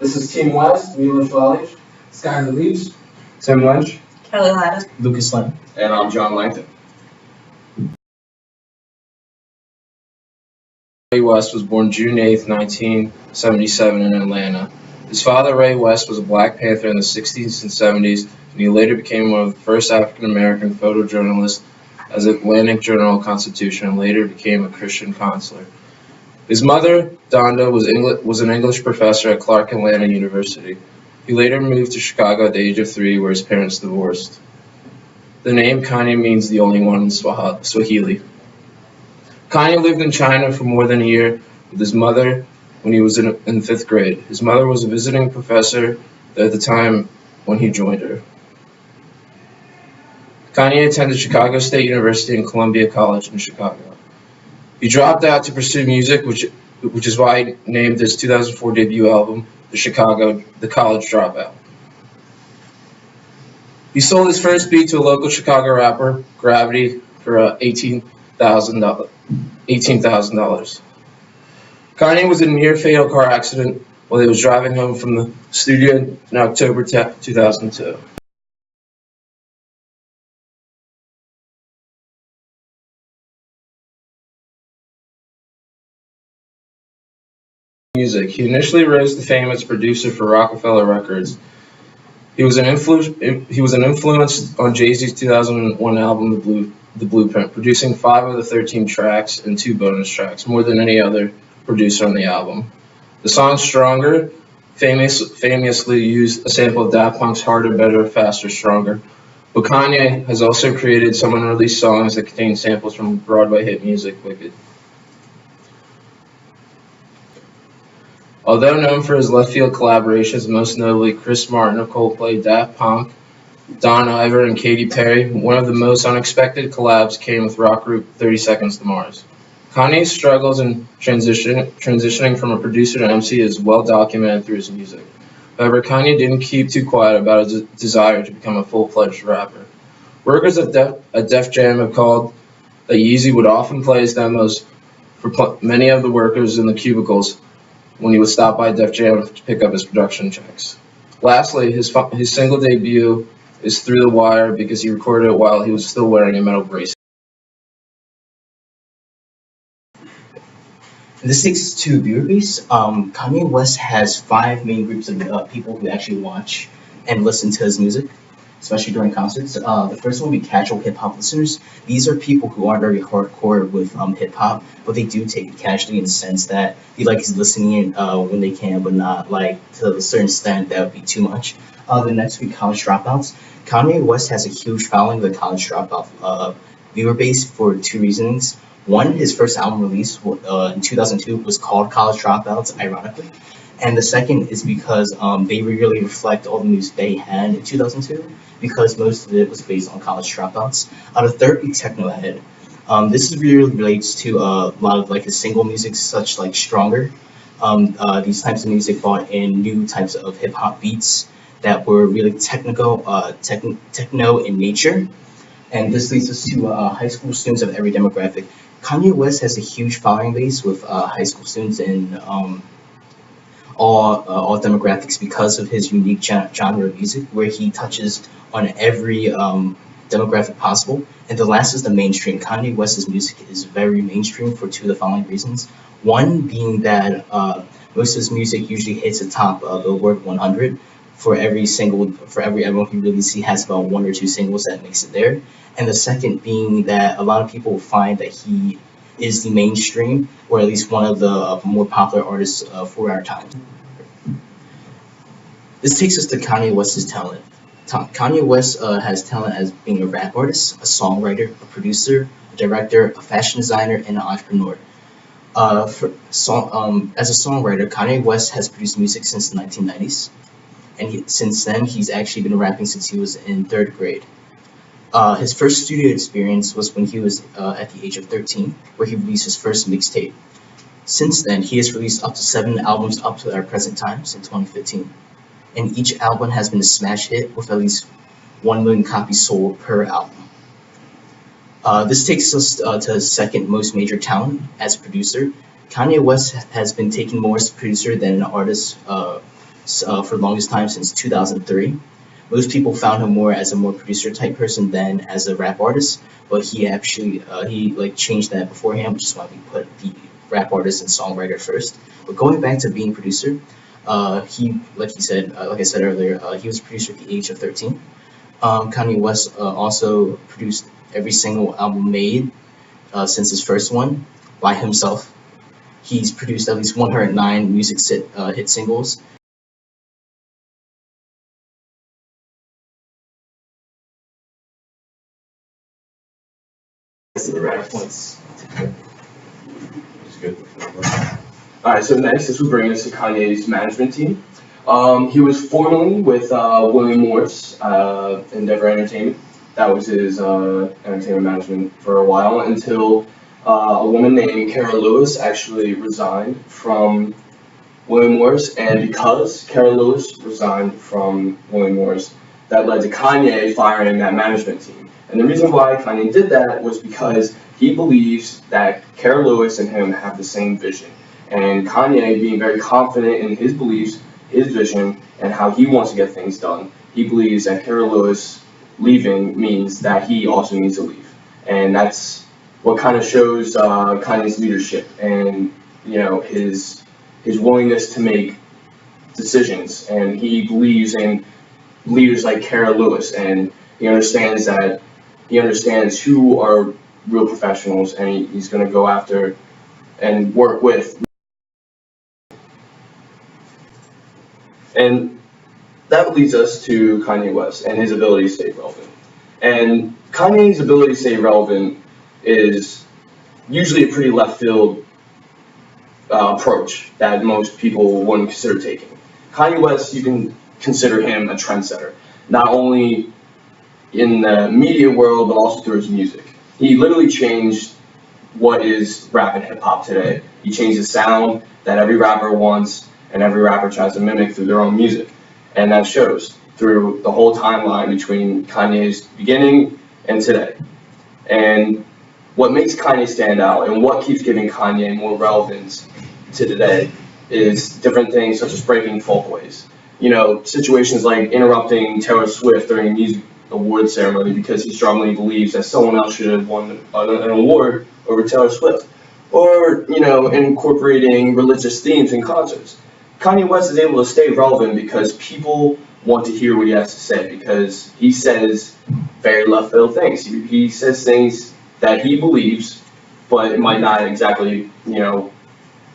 This is Team West, Mila Shalalish, Skylar Leach, Tim Lynch, Kelly Latta, Lucas Lynn. And I'm John Langton. Ray West was born June 8, 1977 in Atlanta. His father, Ray West, was a Black Panther in the 60s and 70s, and he later became one of the first African-American photojournalists as Atlantic Journal-Constitution and later became a Christian counselor. His mother, Donda, was an English professor at Clark Atlanta University. He later moved to Chicago at the age of 3, where his parents divorced. The name Kanye means the only one in Swahili. Kanye lived in China for more than a year with his mother when he was in 5th grade. His mother was a visiting professor at the time when he joined her. Kanye attended Chicago State University and Columbia College in Chicago. He dropped out to pursue music, which is why he named his 2004 debut album The College Dropout. He sold his first beat to a local Chicago rapper, Gravity, for $18,000. Kanye was in a near-fatal car accident while he was driving home from the studio in October 2002. Music. He initially rose to fame as producer for Rockefeller Records. He was an influence on Jay-Z's 2001 album, The Blueprint, producing 5 of the 13 tracks and 2 bonus tracks, more than any other producer on the album. The song Stronger famously used a sample of Daft Punk's Harder, Better, Faster, Stronger. But Kanye has also created some unreleased songs that contain samples from Broadway hit music Wicked. Although known for his left field collaborations, most notably Chris Martin of Coldplay, Daft Punk, Don Iver, and Katy Perry, one of the most unexpected collabs came with rock group 30 Seconds to Mars. Kanye's struggles in transitioning from a producer to MC is well documented through his music. However, Kanye didn't keep too quiet about his desire to become a full-fledged rapper. Workers at Def Jam have called that Yeezy would often play his demos for many of the workers in the cubicles when he would stop by Def Jam to pick up his production checks. Lastly, his single debut is Through the Wire because he recorded it while he was still wearing a metal bracelet. This takes us to viewer base. Kanye West has 5 main groups of people who actually watch and listen to his music, especially during concerts. The first one would be casual hip hop listeners. These are people who aren't very hardcore with hip hop, but they do take it casually in the sense that they like listening in when they can, but not like to a certain extent that would be too much. The next would be college dropouts. Kanye West has a huge following of the college dropout viewer base for 2 reasons. One, his first album release in 2002 was called College Dropouts, ironically. And the second is because they really reflect all the music they had in 2002, because most of it was based on college dropouts. The third would be Technohead. This really relates to a lot of like the single music, such like Stronger. These types of music brought in new types of hip hop beats that were really techno in nature. And this leads us to high school students of every demographic. Kanye West has a huge following base with high school students in all demographics because of his unique genre of music, where he touches on every demographic possible. And the last is the mainstream. Kanye West's music is very mainstream for 2 of the following reasons. One being that most of his music usually hits the top of Billboard 100. For every album he releases, he has about 1 or 2 singles that makes it there. And the second being that a lot of people find that he is the mainstream, or at least one of the more popular artists for our time. This takes us to Kanye West's talent. Kanye West has talent as being a rap artist, a songwriter, a producer, a director, a fashion designer, and an entrepreneur. As a songwriter, Kanye West has produced music since the 1990s. And since then, he's actually been rapping since he was in 3rd grade. His first studio experience was when he was at the age of 13, where he released his first mixtape. Since then, he has released up to 7 albums up to our present times in 2015. And each album has been a smash hit with at least 1 million copies sold per album. This takes us to his second most major talent as producer. Kanye West has been taken more as a producer than an artist for the longest time since 2003. Most people found him more as a more producer type person than as a rap artist, but he actually he like changed that beforehand, which is why we put the rap artist and songwriter first. But going back to being producer, he like he said like I said earlier, he was a producer at the age of 13. Kanye West also produced every single album made since his first one by himself. He's produced at least 109 hit singles. The rap points. It's good. All right, so next, this will bring us to Kanye's management team. He was formerly with William Morris, Endeavor Entertainment. That was his entertainment management for a while until a woman named Kara Lewis actually resigned from William Morris. And because Kara Lewis resigned from William Morris, that led to Kanye firing that management team. And the reason why Kanye did that was because he believes that Kara Lewis and him have the same vision. And Kanye, being very confident in his beliefs, his vision, and how he wants to get things done, he believes that Kara Lewis leaving means that he also needs to leave. And that's what kind of shows Kanye's leadership and, you know, his willingness to make decisions. And he believes in leaders like Kara Lewis, and he understands who are real professionals, and he's going to go after and work with. And that leads us to Kanye West and his ability to stay relevant. And Kanye's ability to stay relevant is usually a pretty left field approach that most people wouldn't consider taking. Kanye West, you can consider him a trendsetter, not only in the media world, but also through his music. He literally changed what is rap and hip hop today. He changed the sound that every rapper wants and every rapper tries to mimic through their own music. And that shows through the whole timeline between Kanye's beginning and today. And what makes Kanye stand out and what keeps giving Kanye more relevance to today is different things such as breaking folkways. You know, situations like interrupting Taylor Swift during a music award ceremony because he strongly believes that someone else should have won an award over Taylor Swift. Or, you know, incorporating religious themes in concerts. Kanye West is able to stay relevant because people want to hear what he has to say, because he says very left field things. He says things that he believes, but it might not exactly, you know,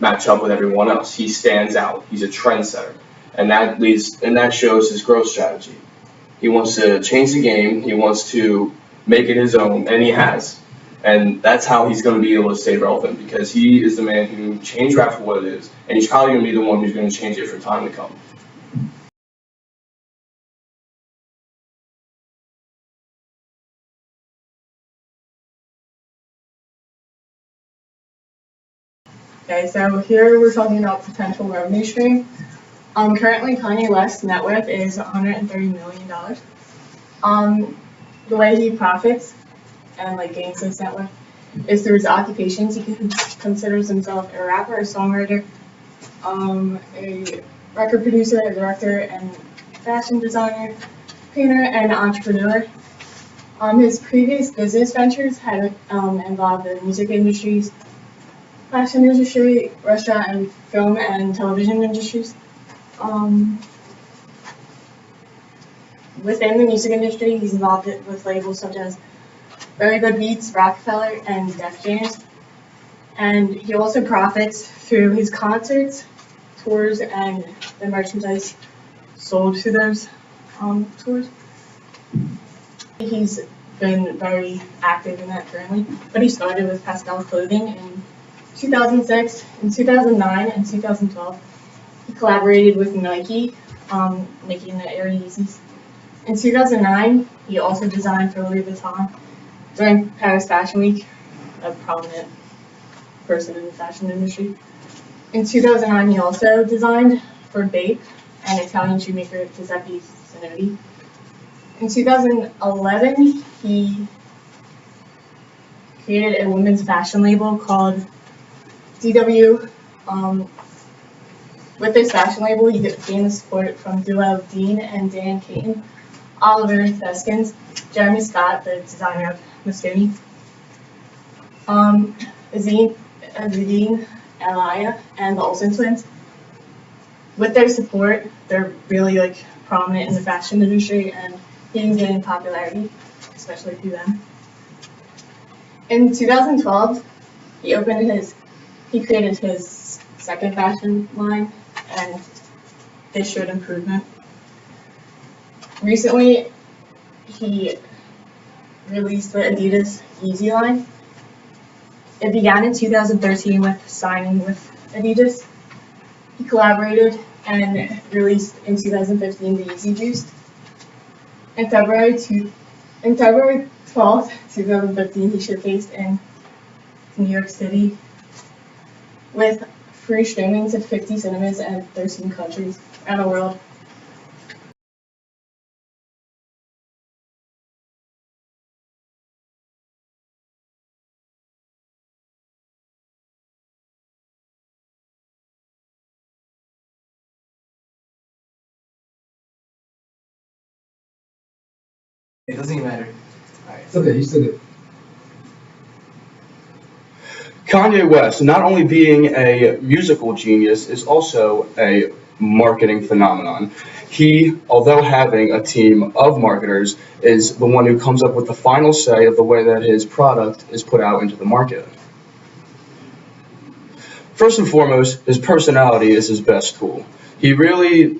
match up with everyone else. He stands out. He's a trendsetter, and that shows his growth strategy. He wants to change the game. He wants to make it his own, and he has. And that's how he's going to be able to stay relevant, because he is the man who changed rap for what it is, and he's probably going to be the one who's going to change it for time to come. Okay, so here we're talking about potential revenue stream. Currently Kanye West's net worth is $130 million. The way he profits and like gains his net worth is through his occupations. He considers himself a rapper, a songwriter, a record producer, a director, and fashion designer, painter, and entrepreneur. His previous business ventures had involved the music industries, fashion industry, restaurant and film and television industries. Within the music industry, he's involved with labels such as Very Good Beats, Rockefeller, and Def Jam. And he also profits through his concerts, tours, and the merchandise sold to those tours. He's been very active in that currently, but he started with Pascal Clothing in 2006, in 2009, and 2012. He collaborated with Nike, making the Air Yeezys. In 2009, he also designed for Louis Vuitton during Paris Fashion Week, a prominent person in the fashion industry. In 2009, he also designed for Bape and Italian shoemaker Giuseppe Zanotti. In 2011, he created a women's fashion label called DW With this fashion label, he gained the support from duo Dean and Dan Caton, Oliver Theskins, Jeremy Scott, the designer of Mosconi, Azine Elia, and the Olsen twins. With their support, they're really prominent in the fashion industry, and he's gaining popularity, especially through them. In 2012, he created his second fashion line, and they showed improvement. Recently, he released the Adidas Yeezy line. It began in 2013 with signing with Adidas. He collaborated and released in 2015 the Yeezy Juiced. In February 12th, 2015, he showcased in New York City with free streaming to 50 cinemas and 13 countries around the world. It doesn't even matter. Alright. It's okay, you still good. Kanye West, not only being a musical genius, is also a marketing phenomenon. He, although having a team of marketers, is the one who comes up with the final say of the way that his product is put out into the market. First and foremost, his personality is his best tool. He really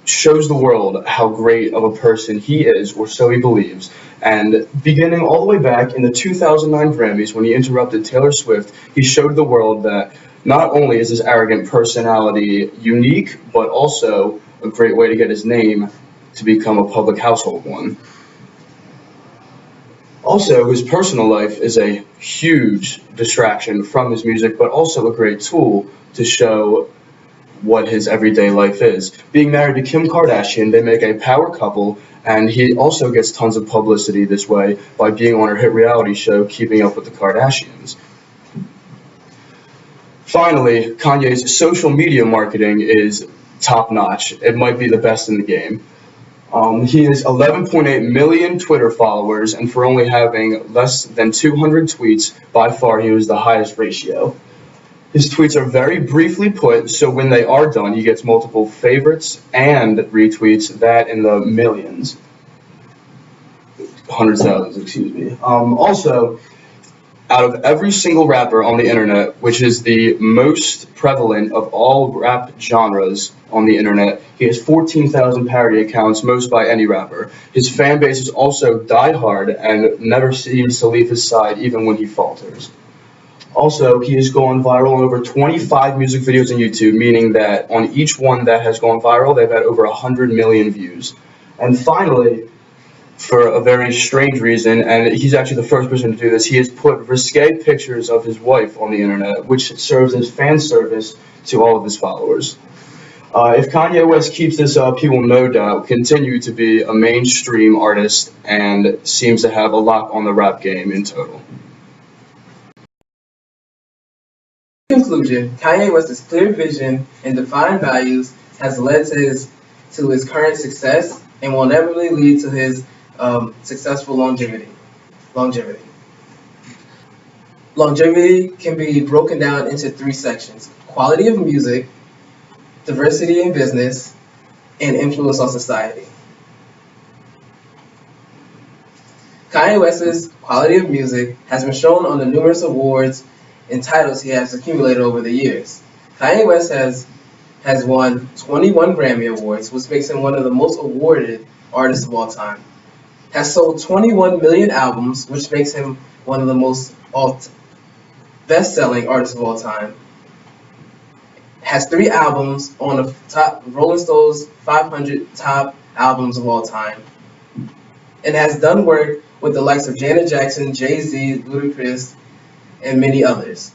shows the world how great of a person he is, or so he believes. And beginning all the way back in the 2009 Grammys, when he interrupted Taylor Swift, he showed the world that not only is his arrogant personality unique, but also a great way to get his name to become a public household one. Also, his personal life is a huge distraction from his music, but also a great tool to show what his everyday life is. Being married to Kim Kardashian, they make a power couple, and he also gets tons of publicity this way by being on her hit reality show, Keeping Up with the Kardashians. Finally, Kanye's social media marketing is top-notch. It might be the best in the game. He has 11.8 million Twitter followers, and for only having less than 200 tweets, by far he was the highest ratio. His tweets are very briefly put, so when they are done, he gets multiple favorites and retweets, that in the millions. Hundreds of thousands, excuse me. Also, out of every single rapper on the internet, which is the most prevalent of all rap genres on the internet, he has 14,000 parody accounts, most by any rapper. His fan base is also diehard and never seems to leave his side even when he falters. Also, he has gone viral on over 25 music videos on YouTube, meaning that on each one that has gone viral, they've had over 100 million views. And finally, for a very strange reason, and he's actually the first person to do this, he has put risque pictures of his wife on the internet, which serves as fan service to all of his followers. If Kanye West keeps this up, he will no doubt continue to be a mainstream artist and seems to have a lock on the rap game in total. In conclusion, Kanye West's clear vision and defined values has led to his current success and will inevitably lead to his successful longevity. Longevity can be broken down into three sections: quality of music, diversity in business, and influence on society. Kanye West's quality of music has been shown on the numerous awards and titles he has accumulated over the years. Kanye West has won 21 Grammy Awards, which makes him one of the most awarded artists of all time. Has sold 21 million albums, which makes him one of the most best-selling artists of all time. Has 3 albums on the top Rolling Stones 500 top albums of all time. And has done work with the likes of Janet Jackson, Jay-Z, Ludacris, and many others.